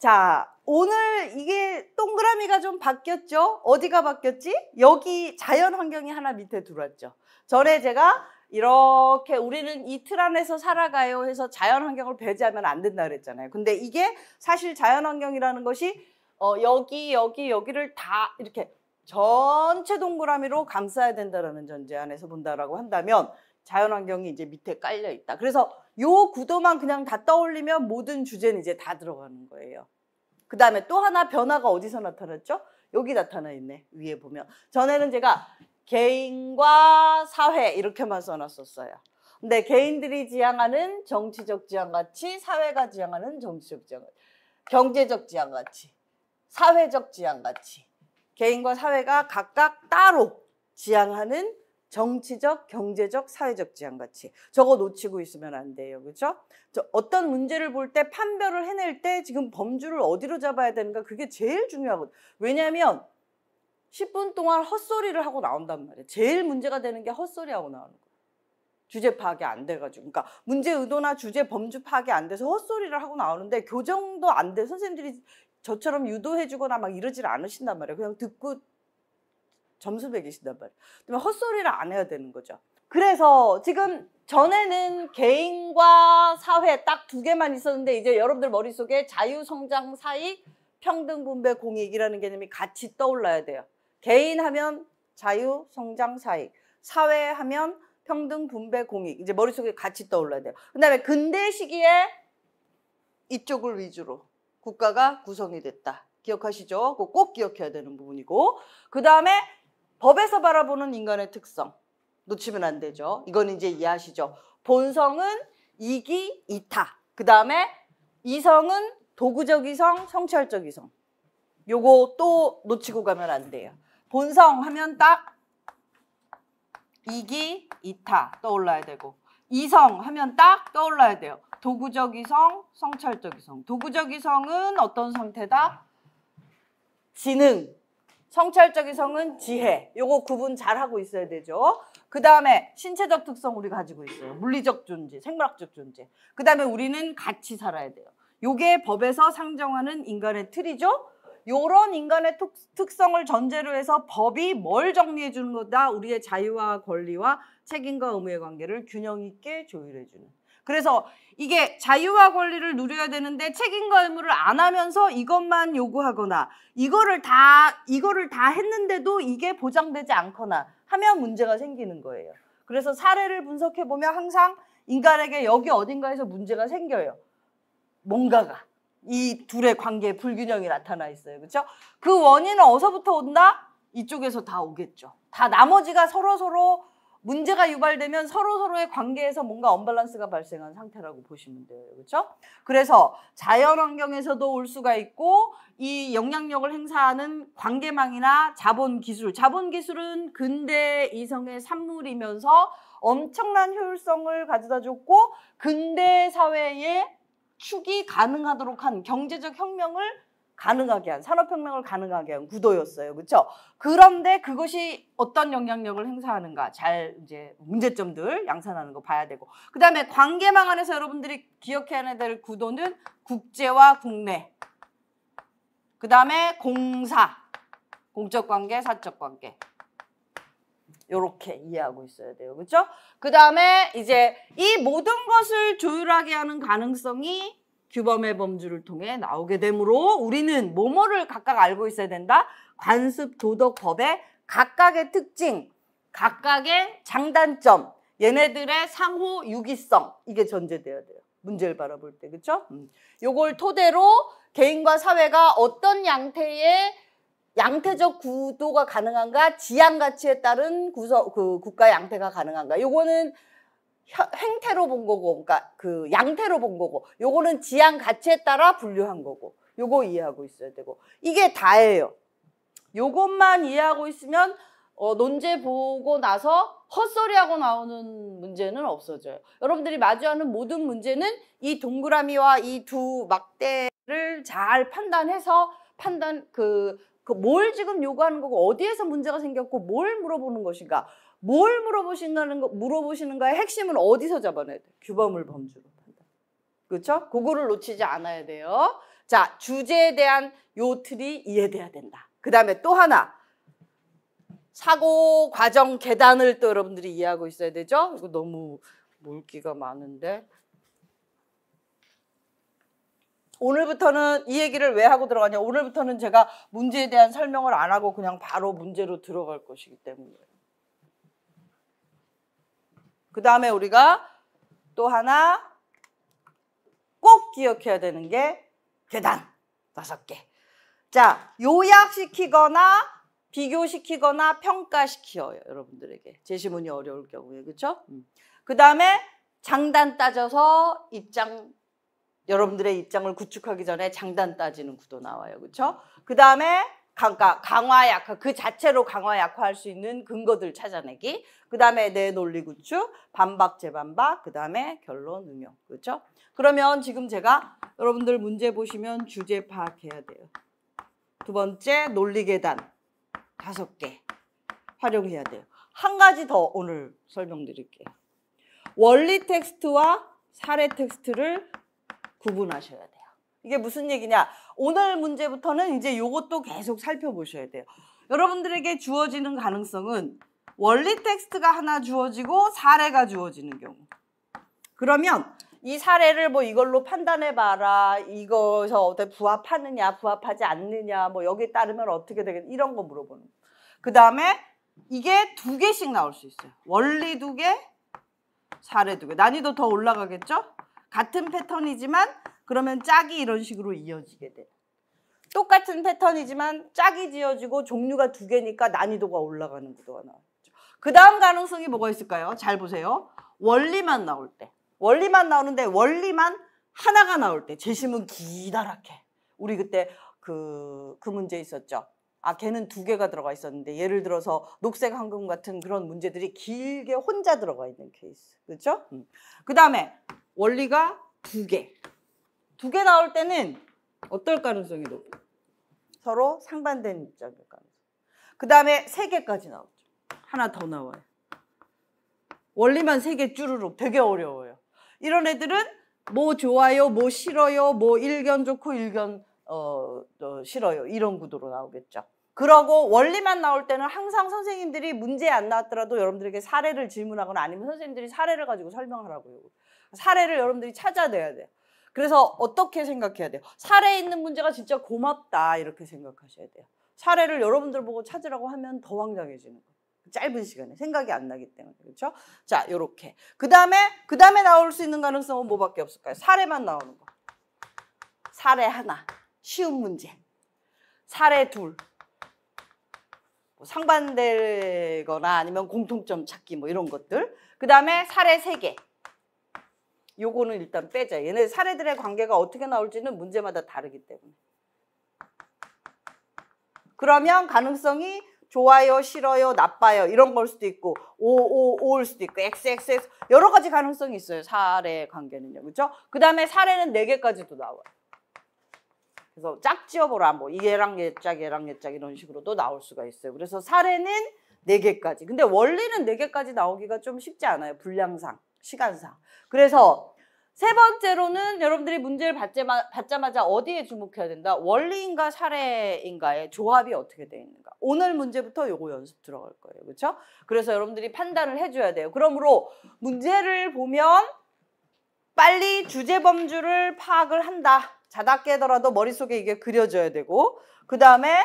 자, 오늘 이게 동그라미가 좀 바뀌었죠? 어디가 바뀌었지? 여기 자연 환경이 하나 밑에 들어왔죠. 전에 제가 이렇게 우리는 이 틀 안에서 살아가요 해서 자연 환경을 배제하면 안 된다 그랬잖아요. 근데 이게 사실 자연 환경이라는 것이 여기를 다 이렇게 전체 동그라미로 감싸야 된다라는 전제 안에서 본다라고 한다면 자연 환경이 이제 밑에 깔려 있다. 그래서 요 구도만 그냥 다 떠올리면 모든 주제는 이제 다 들어가는 거예요. 그 다음에 또 하나 변화가 어디서 나타났죠? 여기 나타나 있네. 위에 보면. 전에는 제가 개인과 사회 이렇게만 써놨었어요. 근데 개인들이 지향하는 정치적 지향가치, 사회가 지향하는 정치적 지향가치, 경제적 지향가치, 사회적 지향가치. 개인과 사회가 각각 따로 지향하는 정치적, 경제적, 사회적 지향가치. 저거 놓치고 있으면 안 돼요. 그렇죠? 어떤 문제를 볼 때 판별을 해낼 때 지금 범주를 어디로 잡아야 되는가 그게 제일 중요하거든요. 왜냐하면 10분 동안 헛소리를 하고 나온단 말이에요. 제일 문제가 되는 게 헛소리하고 나오는 거예요. 주제 파악이 안 돼가지고. 그러니까 문제 의도나 주제 범주 파악이 안 돼서 헛소리를 하고 나오는데 교정도 안 돼. 선생님들이 저처럼 유도해주거나 막 이러질 않으신단 말이에요. 그냥 듣고 점수 매기신단 말이에요. 그러면 헛소리를 안 해야 되는 거죠. 그래서 지금 전에는 개인과 사회 딱 두 개만 있었는데 이제 여러분들 머릿속에 자유성장 사익, 평등분배 공익이라는 개념이 같이 떠올라야 돼요. 개인 하면 자유성장 사익, 사회 하면 평등분배 공익. 이제 머릿속에 같이 떠올라야 돼요. 그 다음에 근대 시기에 이쪽을 위주로 국가가 구성이 됐다. 기억하시죠? 그거 꼭 기억해야 되는 부분이고. 그 다음에 법에서 바라보는 인간의 특성. 놓치면 안 되죠. 이건 이제 이해하시죠? 본성은 이기, 이타. 그 다음에 이성은 도구적 이성, 성찰적 이성. 요거 또 놓치고 가면 안 돼요. 본성 하면 딱 이기, 이타 떠올라야 되고 이성 하면 딱 떠올라야 돼요. 도구적 이성, 성찰적 이성. 도구적 이성은 어떤 상태다? 지능. 성찰적 이성은 지혜. 요거 구분 잘 하고 있어야 되죠. 그 다음에 신체적 특성 우리 가지고 있어요. 물리적 존재, 생물학적 존재. 그 다음에 우리는 같이 살아야 돼요. 요게 법에서 상정하는 인간의 틀이죠. 요런 인간의 특성을 전제로 해서 법이 뭘 정리해 주는 거다? 우리의 자유와 권리와 책임과 의무의 관계를 균형 있게 조율해 주는. 그래서 이게 자유와 권리를 누려야 되는데 책임과 의무를 안 하면서 이것만 요구하거나 이거를 다 했는데도 이게 보장되지 않거나 하면 문제가 생기는 거예요. 그래서 사례를 분석해 보면 항상 인간에게 여기 어딘가에서 문제가 생겨요. 뭔가가. 이 둘의 관계에 불균형이 나타나 있어요. 그렇죠? 그 원인은 어디서부터 온다? 이쪽에서 다 오겠죠. 다 나머지가 서로서로 문제가 유발되면 서로서로의 관계에서 뭔가 언밸런스가 발생한 상태라고 보시면 돼요. 그렇죠? 그래서 자연 환경에서도 올 수가 있고 이 영향력을 행사하는 관계망이나 자본기술. 자본기술은 근대 이성의 산물이면서 엄청난 효율성을 가져다 줬고 근대 사회에 축이 가능하도록 한 경제적 혁명을 가능하게 한 산업혁명을 가능하게 한 구도였어요. 그렇죠? 그런데 그것이 어떤 영향력을 행사하는가 잘 이제 문제점들 양산하는 거 봐야 되고 그 다음에 관계망 안에서 여러분들이 기억해야 될 구도는 국제와 국내 그 다음에 공사 공적관계 사적관계 요렇게 이해하고 있어야 돼요. 그렇죠? 그 다음에 이제 이 모든 것을 조율하게 하는 가능성이 규범의 범주를 통해 나오게 되므로 우리는 뭐뭐를 각각 알고 있어야 된다. 관습 도덕법의 각각의 특징, 각각의 장단점, 얘네들의 상호 유기성 이게 전제돼야 돼요. 문제를 바라볼 때. 그렇죠? 요걸 토대로 개인과 사회가 어떤 양태적 구도가 가능한가, 지향 가치에 따른 국가 양태가 가능한가. 요거는 행태로 본 거고, 그러니까 그 양태로 본 거고, 요거는 지향 가치에 따라 분류한 거고, 요거 이해하고 있어야 되고, 이게 다예요. 요것만 이해하고 있으면 논제 보고 나서 헛소리하고 나오는 문제는 없어져요. 여러분들이 마주하는 모든 문제는 이 동그라미와 이 두 막대를 잘 판단해서 뭘 지금 요구하는 거고 어디에서 문제가 생겼고 뭘 물어보는 것인가 뭘 물어보시는가의 핵심은 어디서 잡아내야 돼요? 규범을 범주로 판단. 그렇죠? 그거를 놓치지 않아야 돼요. 자, 주제에 대한 요 틀이 이해돼야 된다. 그 다음에 또 하나. 사고 과정 계단을 또 여러분들이 이해하고 있어야 되죠? 이거 너무 물기가 많은데. 오늘부터는 이 얘기를 왜 하고 들어가냐. 오늘부터는 제가 문제에 대한 설명을 안 하고 그냥 바로 문제로 들어갈 것이기 때문에. 그 다음에 우리가 또 하나 꼭 기억해야 되는 게 계단 5개. 자, 요약시키거나 비교시키거나 평가시켜요. 여러분들에게. 제시문이 어려울 경우에. 그렇죠? 그 다음에 장단 따져서 여러분들의 입장을 구축하기 전에 장단 따지는 구도 나와요. 그렇죠? 그 다음에 강화 약화, 그 자체로 강화 약화할 수 있는 근거들 찾아내기. 그 다음에 내 논리 구축, 반박 재반박, 그 다음에 결론 응용. 그렇죠? 그러면 지금 제가 여러분들 문제 보시면 주제 파악해야 돼요. 두 번째 논리 계단 5개 활용해야 돼요. 한 가지 더 오늘 설명드릴게요. 원리 텍스트와 사례 텍스트를 구분하셔야 돼요. 이게 무슨 얘기냐? 오늘 문제부터는 이제 요것도 계속 살펴보셔야 돼요. 여러분들에게 주어지는 가능성은 원리 텍스트가 하나 주어지고 사례가 주어지는 경우. 그러면 이 사례를 뭐 이걸로 판단해봐라. 이거에서 어떻게 부합하느냐, 부합하지 않느냐, 뭐 여기에 따르면 어떻게 되겠냐, 이런 거 물어보는 거예요. 그 다음에 이게 2개씩 나올 수 있어요. 원리 2개, 사례 2개. 난이도 더 올라가겠죠? 같은 패턴이지만 그러면 짝이 이런 식으로 이어지게 돼요. 똑같은 패턴이지만 짝이 지어지고 종류가 2개니까 난이도가 올라가는 구도가 나오죠. 그 다음 가능성이 뭐가 있을까요? 잘 보세요. 원리만 나올 때. 원리만 나오는데 원리만 하나가 나올 때. 제시문 기다랗게. 우리 그때 그 문제 있었죠. 아, 걔는 2개가 들어가 있었는데 예를 들어서 녹색 황금 같은 그런 문제들이 길게 혼자 들어가 있는 케이스. 그렇죠? 그 다음에 원리가 2개. 2개 나올 때는 어떨 가능성이 높아요? 서로 상반된 입장일 가능성. 그 다음에 3개까지 나오죠. 하나 더 나와요. 원리만 3개 쭈루룩. 되게 어려워요. 이런 애들은 뭐 좋아요, 뭐 싫어요, 뭐 일견 좋고 일견 싫어요. 이런 구도로 나오겠죠. 그러고 원리만 나올 때는 항상 선생님들이 문제 안 나왔더라도 여러분들에게 사례를 질문하거나 아니면 선생님들이 사례를 가지고 설명하라고요. 사례를 여러분들이 찾아내야 돼요. 그래서 어떻게 생각해야 돼요? 사례에 있는 문제가 진짜 고맙다 이렇게 생각하셔야 돼요. 사례를 여러분들 보고 찾으라고 하면 더 황당해지는 거예요. 짧은 시간에 생각이 안 나기 때문에. 그렇죠? 자, 요렇게. 그 다음에 나올 수 있는 가능성은 뭐밖에 없을까요? 사례만 나오는 거. 사례 하나. 쉬운 문제. 사례 둘. 뭐 상반되거나 아니면 공통점 찾기 뭐 이런 것들. 그 다음에 사례 3개. 요거는 일단 빼자. 얘네 사례들의 관계가 어떻게 나올지는 문제마다 다르기 때문에. 그러면 가능성이 좋아요, 싫어요, 나빠요 이런 걸 수도 있고 오일 수도 있고 XXX 여러 가지 가능성이 있어요. 사례 관계는요. 그렇죠? 그 다음에 사례는 4개까지도 나와요. 그래서 짝 지어보라. 뭐 얘랑 얘짝 얘랑 얘짝 이런 식으로도 나올 수가 있어요. 그래서 사례는 4개까지. 근데 원리는 4개까지 나오기가 좀 쉽지 않아요. 분량상, 시간상. 그래서 세 번째로는 여러분들이 문제를 받자마자 어디에 주목해야 된다? 원리인가 사례인가의 조합이 어떻게 되어 있는가? 오늘 문제부터 요거 연습 들어갈 거예요. 그렇죠? 그래서 여러분들이 판단을 해줘야 돼요. 그러므로 문제를 보면 빨리 주제 범주를 파악을 한다. 자다 깨더라도 머릿속에 이게 그려져야 되고 그 다음에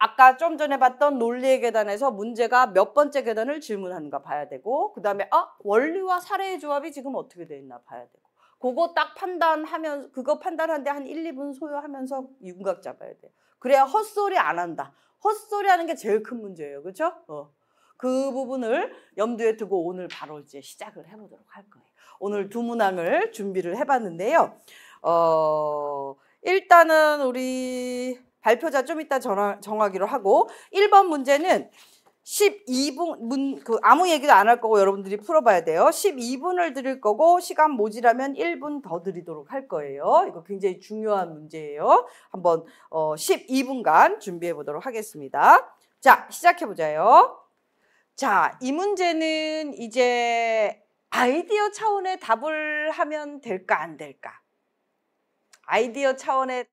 아까 좀 전에 봤던 논리의 계단에서 문제가 몇 번째 계단을 질문하는가 봐야 되고 그 다음에 원리와 사례의 조합이 지금 어떻게 돼 있나 봐야 되고 그거 딱 판단하면 그거 판단하는데 한 1, 2분 소요하면서 윤곽 잡아야 돼요. 그래야 헛소리 안 한다. 헛소리 하는 게 제일 큰 문제예요. 그렇죠? 그 부분을 염두에 두고 오늘 바로 이제 시작을 해보도록 할 거예요. 오늘 두 문항을 준비를 해봤는데요. 일단은 우리 발표자 좀 이따 정하기로 하고 1번 문제는 12분 아무 얘기도 안 할 거고 여러분들이 풀어봐야 돼요. 12분을 드릴 거고 시간 모자라면 1분 더 드리도록 할 거예요. 이거 굉장히 중요한 문제예요. 한번 12분간 준비해 보도록 하겠습니다. 자, 시작해 보자요. 자, 이 문제는 이제 아이디어 차원의 답을 하면 될까 안 될까? 아이디어 차원의